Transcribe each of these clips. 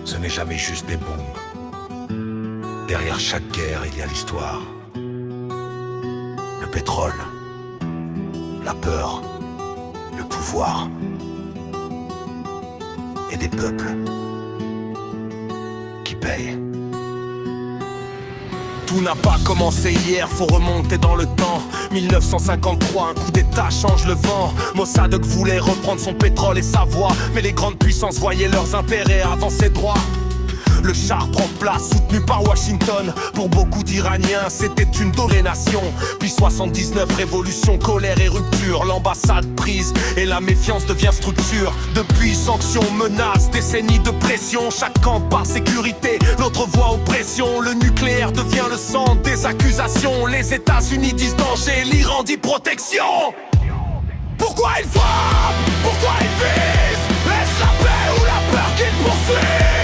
Ce n'est jamais juste des bombes. Derrière chaque guerre, il y a l'histoire. Le pétrole, la peur, le pouvoir. Et des peuples qui payent. Tout n'a pas commencé hier, faut remonter dans le temps. 1953, un coup d'état change le vent. Mossadegh voulait reprendre son pétrole et sa voix, mais les grandes puissances voyaient leurs intérêts avant ses droits. Le char prend place, soutenu par Washington. Pour beaucoup d'Iraniens, c'était une domination. Puis 79, révolution, colère et rupture. L'ambassade prise et la méfiance devient structure. Depuis, sanctions, menaces, décennies de pression. Chaque camp par sécurité, l'autre voit oppression. Le nucléaire devient le centre des accusations. Les États-Unis disent danger, l'Iran dit protection. Pourquoi ils frappent? Pourquoi ils visent? Est-ce la paix ou la peur qu'ils poursuivent?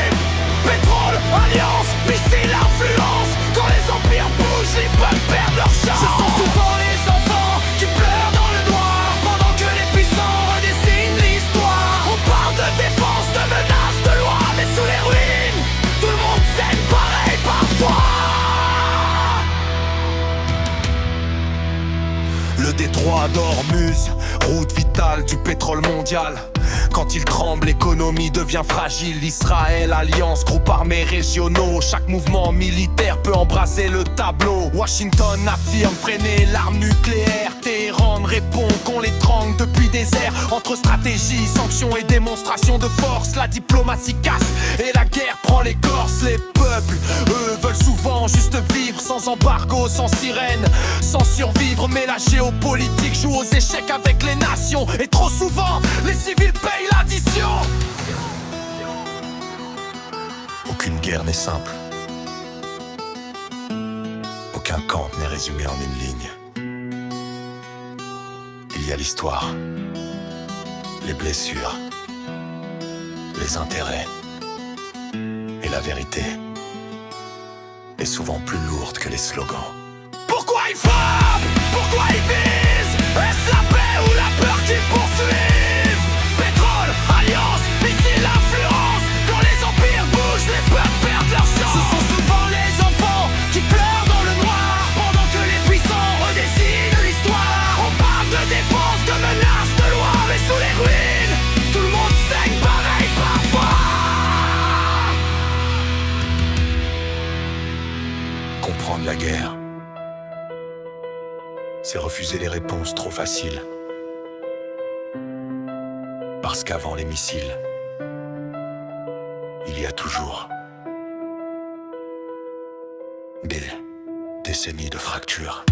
Pétrole, alliance, missiles, influence. Quand les empires bougent, les peuples perdent leur chance. Ce sont souvent les enfants qui pleurent dans le noir, pendant que les puissants redessinent l'histoire. On parle de défense, de menaces, de loi, mais sous les ruines, tout le monde sait pareil parfois. Le détroit d'Ormuz, route vitale du pétrole mondial. Quand il tremble, l'économie devient fragile. Israël, alliance, groupes armés régionaux. Chaque mouvement militaire peut embraser le tableau. Washington affirme freiner l'arme nucléaire. Téhéran répond qu'on l'étrangle depuis des ères. Entre stratégie, sanctions et démonstration de force, la diplomatie casse et la guerre prend l'écorce. Les peuples, eux, veulent souvent juste vivre, sans embargo, sans sirène, sans survivre. Mais la géopolitique joue aux échecs avec les nations. Et trop souvent, les civils payent l'addition. Aucune guerre n'est simple. Aucun camp n'est résumé en une ligne. Il y a l'histoire, les blessures, les intérêts. Et la vérité est souvent plus lourde que les slogans. Pourquoi ils frappent? Pourquoi ils visent? Est-ce la paix ou la peur qu'ils poursuivent? Pétrole, alliance, missiles, influence. Quand les empires bougent, les peuples perdent leur chance. Ce sont souvent les enfants qui pleurent dans le noir, pendant que les puissants redessinent l'histoire. On parle de défense, de menaces, de loi, mais sous les ruines, tout le monde saigne pareil parfois. Comprendre la guerre, c'est refuser les réponses trop faciles. Parce qu'avant les missiles, il y a toujours des décennies de fractures.